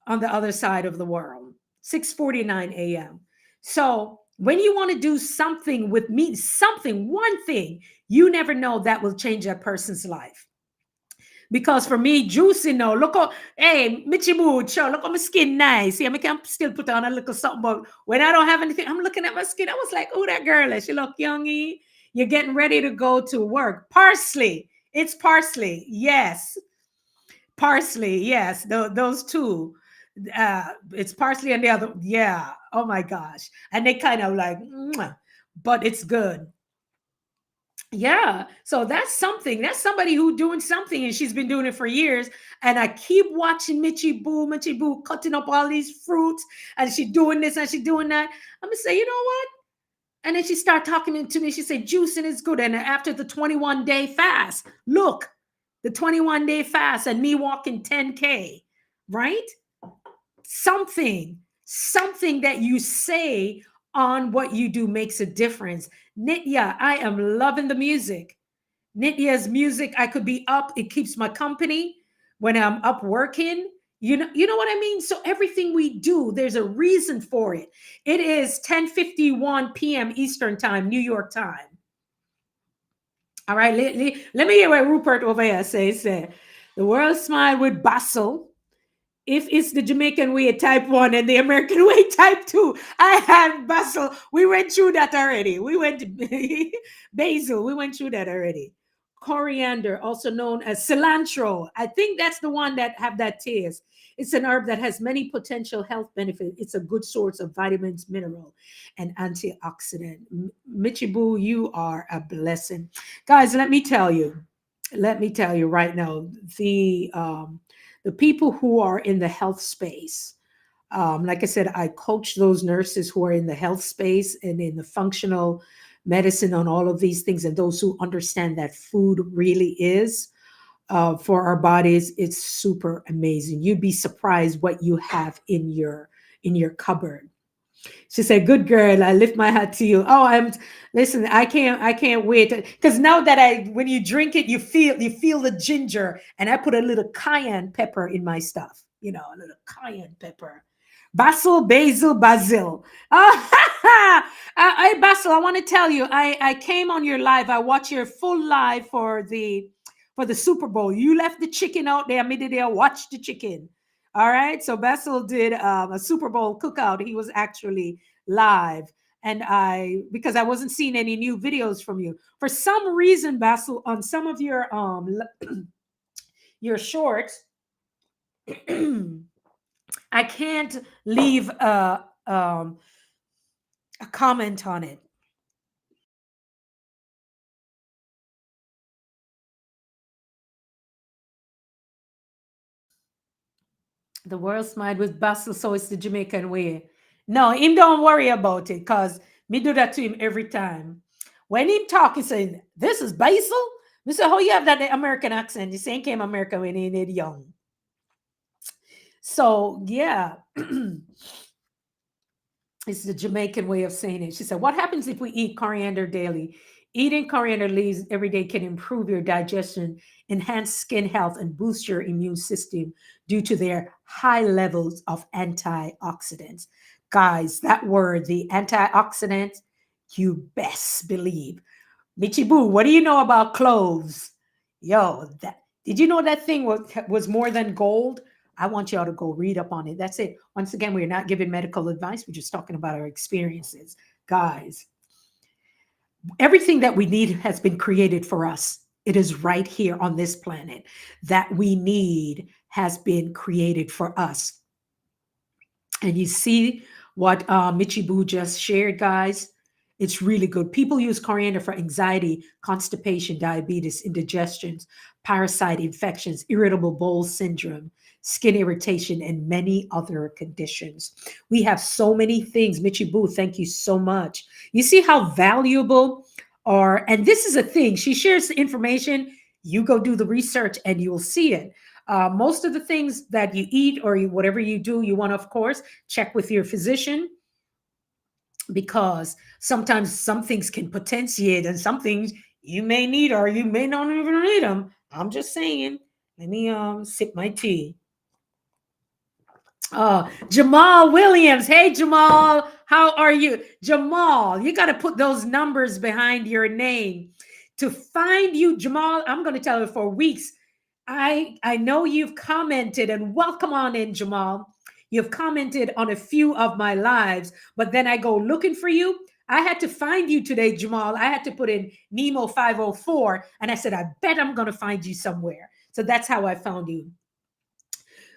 other side of the world. 6:49 a.m. So when you want to do something with me, one thing, you never know that will change that person's life. Because for me, juicy now. Look how, hey, Mitchy Mood, show, look how my skin nice. Yeah, I can still put on a little something, but when I don't have anything, I'm looking at my skin. I was like, oh, that girl, she look youngy. You're getting ready to go to work. Parsley. It's parsley. Yes. Parsley. Yes. Those two. It's parsley and the other. Yeah. Oh my gosh. And they kind of like, mwah, but it's good. Yeah. So that's something. That's somebody who doing something and she's been doing it for years. And I keep watching Michi Boo cutting up all these fruits and she doing this and she doing that. I'm gonna say, you know what? And then she start talking to me. She said, juicing is good. And after the 21-day fast, look, the 21-day fast and me walking 10K, right? Something that you say on what you do makes a difference. Nitya, I am loving the music. Nitya's music, I could be up. It keeps my company when I'm up working. You know what I mean? So everything we do, there's a reason for it. It is 10:51 p.m. Eastern time, New York time. All right, let me hear what Rupert over here says. The world smile with bustle. If it's the Jamaican way type 1 and the American way type 2, I had bustle. We went through that already. We went basil. We went through that already. Coriander, also known as cilantro. I think that's the one that have that taste. It's an herb that has many potential health benefits. It's a good source of vitamins, mineral, and antioxidant. Michibu, you are a blessing. Guys, let me tell you. Let me tell you right now, the people who are in the health space, like I said, I coach those nurses who are in the health space and in the functional medicine on all of these things, and those who understand that food really is for our bodies. It's super amazing. You'd be surprised what you have in your cupboard. She said, "Good girl, I lift my hat to you." Oh, listen, I can't wait because now that when you drink it, you feel the ginger, and I put a little cayenne pepper in my stuff. You know, a little cayenne pepper, basil. Oh, hey, Basil, I want to tell you, I came on your live. I watched your full live for the Super Bowl. You left the chicken out there. Immediately, I watched the chicken. All right. So Basil did a Super Bowl cookout. He was actually live. And because I wasn't seeing any new videos from you. For some reason, Basil, on some of your shorts, I can't leave a comment on it. The world smiled with Basil, so it's the Jamaican way. No, him don't worry about it, cause me do that to him every time. When him talk, he say, "This is Basil." Me say, "How you have that American accent?" You say, "He came America when he was young." So yeah, it's the Jamaican way of saying it. She said, "What happens if we eat coriander daily? Eating coriander leaves every day can improve your digestion, enhance skin health, and boost your immune system due to their high levels of antioxidants." Guys, that word, the antioxidants, you best believe. Michibu, what do you know about cloves? Yo, did you know that thing was more than gold? I want y'all to go read up on it. That's it. Once again, we're not giving medical advice. We're just talking about our experiences. Guys, everything that we need has been created for us. It is right here on this planet that we need has been created for us. And you see what Michibu just shared, guys? It's really good. People use coriander for anxiety, constipation, diabetes, indigestions, parasite infections, irritable bowel syndrome, skin irritation, and many other conditions. We have so many things. Michibu, thank you so much. You see how valuable and this is a thing. She shares the information. You go do the research and you'll see it. Most of the things that you eat or whatever you do, you want to, of course, check with your physician because sometimes some things can potentiate and some things you may need or you may not even need them. I'm just saying. Let me sip my tea. Jamal Williams. Hey, Jamal. How are you? Jamal, you got to put those numbers behind your name. To find you, Jamal, I'm going to tell you for weeks. I know you've commented, and welcome on in, Jamal. You've commented on a few of my lives, but then I go looking for you. I had to find you today, Jamal. I had to put in Nemo 504, and I said, I bet I'm going to find you somewhere. So that's how I found you.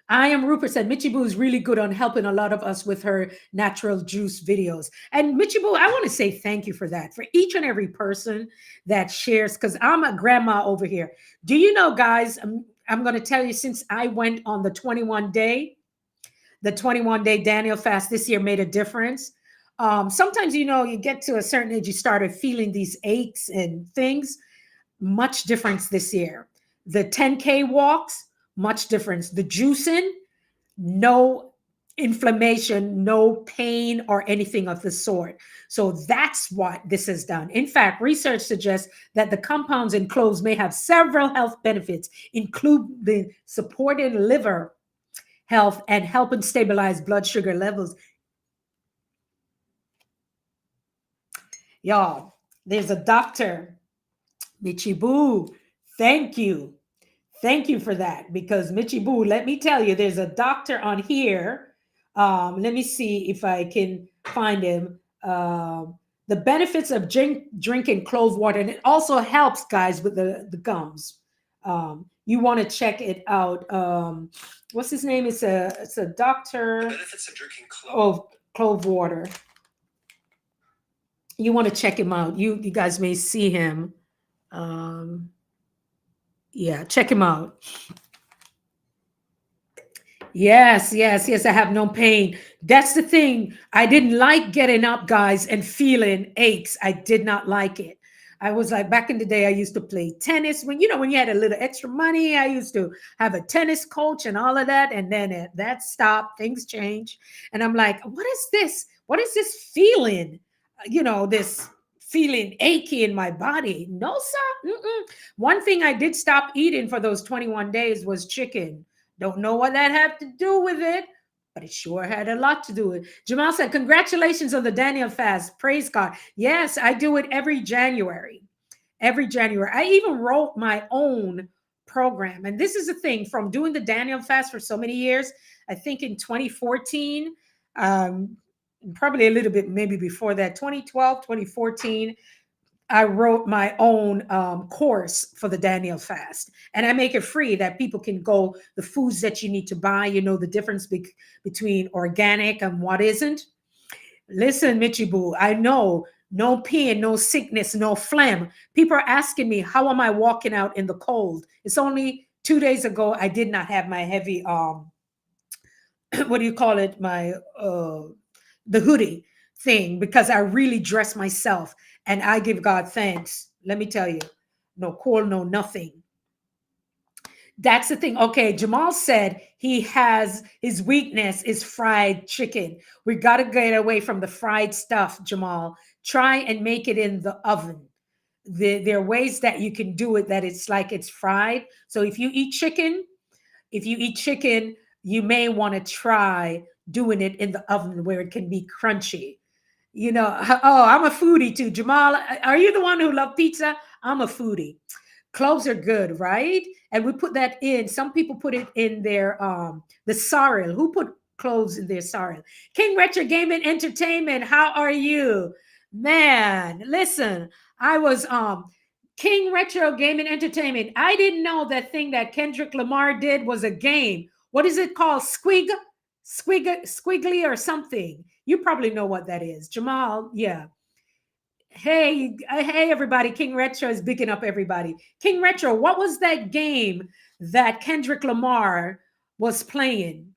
I am Rupert said Michibu is really good on helping a lot of us with her natural juice videos. And Michibu, I want to say thank you for that, for each and every person that shares, because I'm a grandma over here. Do you know, guys, I'm going to tell you, since I went on the 21 day Daniel fast this year made a difference. Sometimes, you get to a certain age, you started feeling these aches and things. Much difference this year. The 10K walks, much difference. The juicing, no inflammation, no pain, or anything of the sort. So that's what this has done. In fact, research suggests that the compounds in cloves may have several health benefits, including supporting liver health and helping stabilize blood sugar levels. Y'all, there's a doctor, Michibu. Thank you. Thank you for that, because Michibu, let me tell you, there's a doctor on here. Let me see if I can find him. The benefits of drinking clove water, and it also helps guys with the gums. You want to check it out. What's his name? It's a doctor. Benefits of drinking clove water. You want to check him out. You guys may see him. Yeah, check him out. Yes, yes, yes. I have no pain. That's the thing. I didn't like getting up, guys, and feeling aches. I did not like it. I was like, back in the day, I used to play tennis. When you had a little extra money, I used to have a tennis coach and all of that. And then that stopped. Things changed. And I'm like, what is this? What is this feeling? This feeling achy in my body. No, sir. Mm-mm. One thing I did stop eating for those 21 days was chicken. Don't know what that had to do with it, but it sure had a lot to do with it. Jamal said, congratulations on the Daniel fast. Praise God. Yes, I do it every January. Every January. I even wrote my own program. And this is the thing, from doing the Daniel fast for so many years, I think in 2014, probably a little bit maybe before that, 2012, 2014, I wrote my own course for the Daniel fast, and I make it free that people can go, the foods that you need to buy, the difference between organic and what isn't. Listen, Michibu, I know no pain, no sickness, no phlegm. People are asking me, how am I walking out in the cold? It's only 2 days ago I did not have my heavy what do you call it? My the hoodie thing, because I really dress myself and I give God thanks. Let me tell you, no cold, no nothing. That's the thing. Okay, Jamal said he has his weakness is fried chicken. We got to get away from the fried stuff, Jamal. Try and make it in the oven. There are ways that you can do it that it's like it's fried. So if you eat chicken, you may want to try doing it in the oven where it can be crunchy. Oh, I'm a foodie too. Jamal, are you the one who love pizza? I'm a foodie. Cloves are good, right? And we put that in. Some people put it in their the sorrel. Who put cloves in their sorrel? King Retro Gaming Entertainment, how are you? Man, listen, I was King Retro Gaming Entertainment. I didn't know that thing that Kendrick Lamar did was a game. What is it called? Squiggly or something. You probably know what that is. Jamal, yeah. Hey, everybody. King Retro is picking up everybody. King Retro, what was that game that Kendrick Lamar was playing?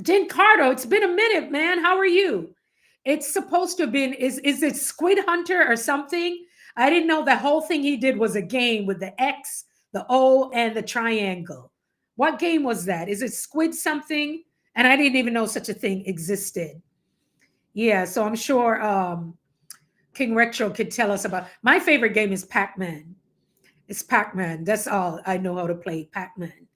Jen Cardo, it's been a minute, man. How are you? It's supposed to have been, is it Squid Hunter or something? I didn't know the whole thing he did was a game with the X, the O, and the triangle. What game was that? Is it Squid something? And I didn't even know such a thing existed. Yeah, so I'm sure King Retro could tell us about. My favorite game is Pac-Man. It's Pac-Man. That's all I know how to play, Pac-Man.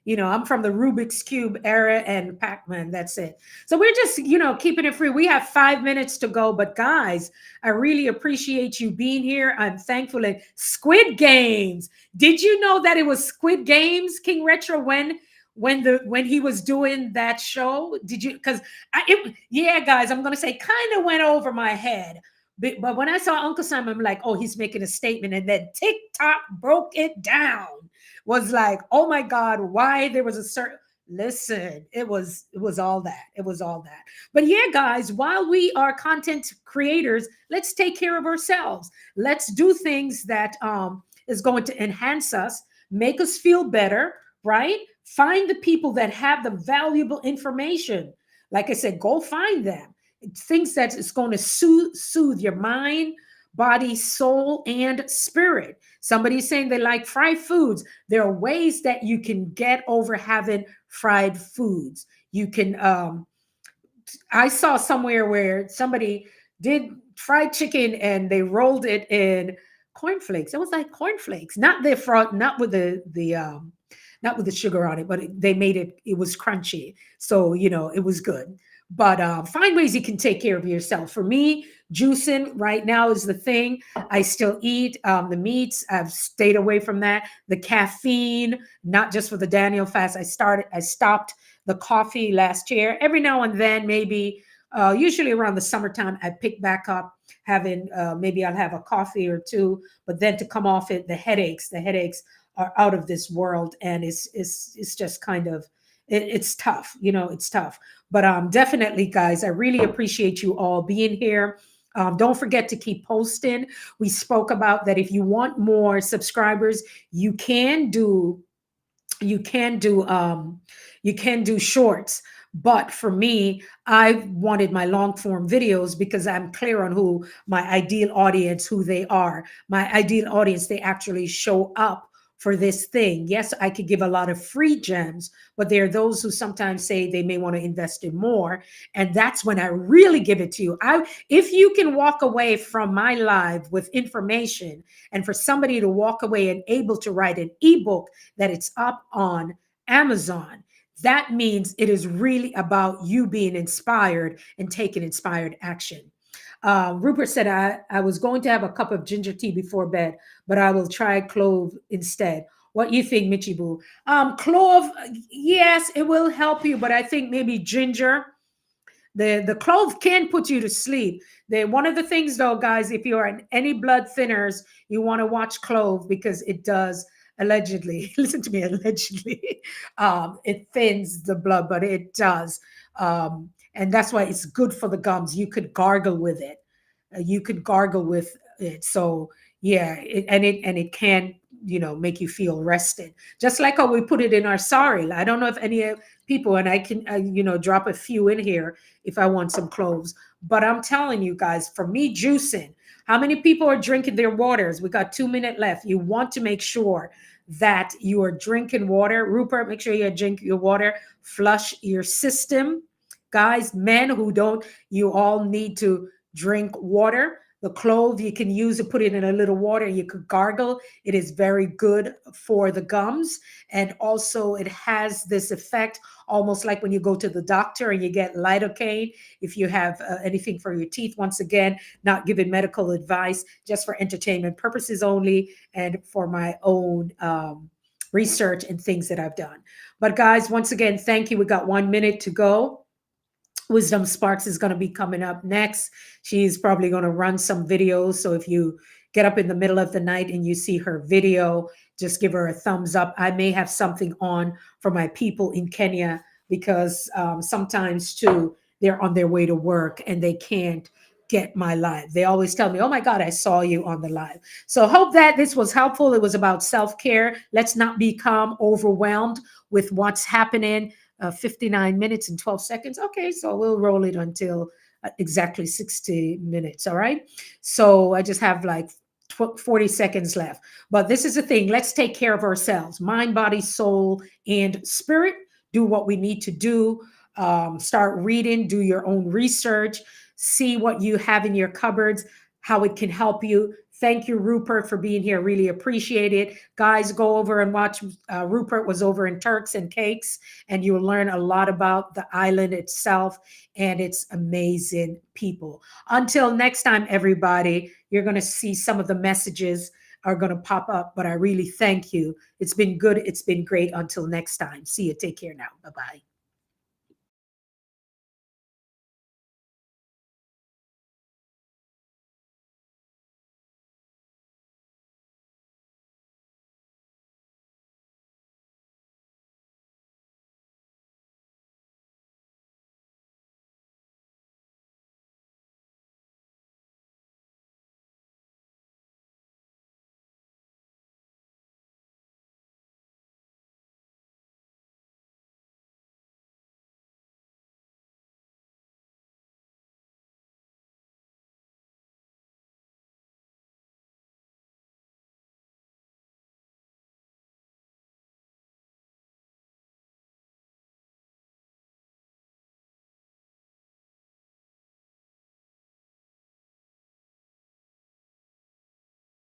I'm from the Rubik's Cube era and Pac-Man. That's it. So we're just, keeping it free. We have 5 minutes to go. But guys, I really appreciate you being here. I'm thankful. And Squid Games. Did you know that it was Squid Games, King Retro, when he was doing that show? Did you? Because yeah, guys, I'm gonna say kind of went over my head. But when I saw Uncle Sam, I'm like, oh, he's making a statement. And then TikTok broke it down. Was like, oh my God, why there was a certain listen, it was all that. It was all that. But yeah, guys, while we are content creators, let's take care of ourselves. Let's do things that is going to enhance us, make us feel better, right? Find the people that have the valuable information. Like I said, go find them. Things that is going to soothe your mind, body, soul, and spirit. Somebody's saying they like fried foods. There are ways that you can get over having fried foods. You can, I saw somewhere where somebody did fried chicken and they rolled it in cornflakes. It was like cornflakes, not the front, not with the not with the sugar on it, but they made it, it was crunchy. So, it was good. But find ways you can take care of yourself. For me, juicing right now is the thing. I still eat the meats. I've stayed away from that. The caffeine, not just for the Daniel fast. I stopped the coffee last year. Every now and then, maybe, usually around the summertime, I pick back up having, maybe I'll have a coffee or two, but then to come off it, the headaches are out of this world. And it's just kind of, it's tough, it's tough. But definitely, guys, I really appreciate you all being here. Don't forget to keep posting. We spoke about that if you want more subscribers, you can do you can do shorts. But for me, I wanted my long form videos because I'm clear on who my ideal audience, who they are. My ideal audience, they actually show up for this thing. Yes, I could give a lot of free gems, but there are those who sometimes say they may want to invest in more. And that's when I really give it to you. If you can walk away from my live with information, and for somebody to walk away and able to write an ebook that it's up on Amazon, that means it is really about you being inspired and taking inspired action. Rupert said, I was going to have a cup of ginger tea before bed, but I will try clove instead. What you think, Michibu? Clove, yes, it will help you, but I think maybe ginger. The clove can put you to sleep. One of the things, though, guys, if you're on any blood thinners, you want to watch clove because it does allegedly. Listen to me, allegedly, it thins the blood, but it does. And that's why it's good for the gums. You could gargle with it. You could gargle with it. So yeah, it can make you feel rested. Just like how we put it in our sorry. I don't know if any people, and I can drop a few in here if I want some cloves. But I'm telling you guys, for me, juicing. How many people are drinking their waters? We got 2 minutes left. You want to make sure that you are drinking water. Rupert, make sure you drink your water. Flush your system. Guys, men who don't, you all need to drink water. The clove, you can use it, put it in a little water, and you could gargle. It is very good for the gums. And also it has this effect, almost like when you go to the doctor and you get lidocaine. If you have anything for your teeth, once again, not giving medical advice, just for entertainment purposes only, and for my own research and things that I've done. But guys, once again, thank you. We got 1 minute to go. Wisdom Sparks is going to be coming up next. She's probably going to run some videos. So if you get up in the middle of the night and you see her video, just give her a thumbs up. I may have something on for my people in Kenya because sometimes too, they're on their way to work and they can't get my live. They always tell me, oh my God, I saw you on the live. So hope that this was helpful. It was about self-care. Let's not become overwhelmed with what's happening. 59 minutes and 12 seconds. Okay, so we'll roll it until exactly 60 minutes. All right. So I just have like 40 seconds left. But this is the thing. Let's take care of ourselves, mind, body, soul, and spirit. Do what we need to do. Start reading, do your own research, see what you have in your cupboards, how it can help you. Thank you, Rupert, for being here. Really appreciate it. Guys, go over and watch. Rupert was over in Turks and Cakes, and you'll learn a lot about the island itself and its amazing people. Until next time, everybody, you're going to see some of the messages are going to pop up, but I really thank you. It's been good. It's been great. Until next time. See you. Take care now. Bye-bye.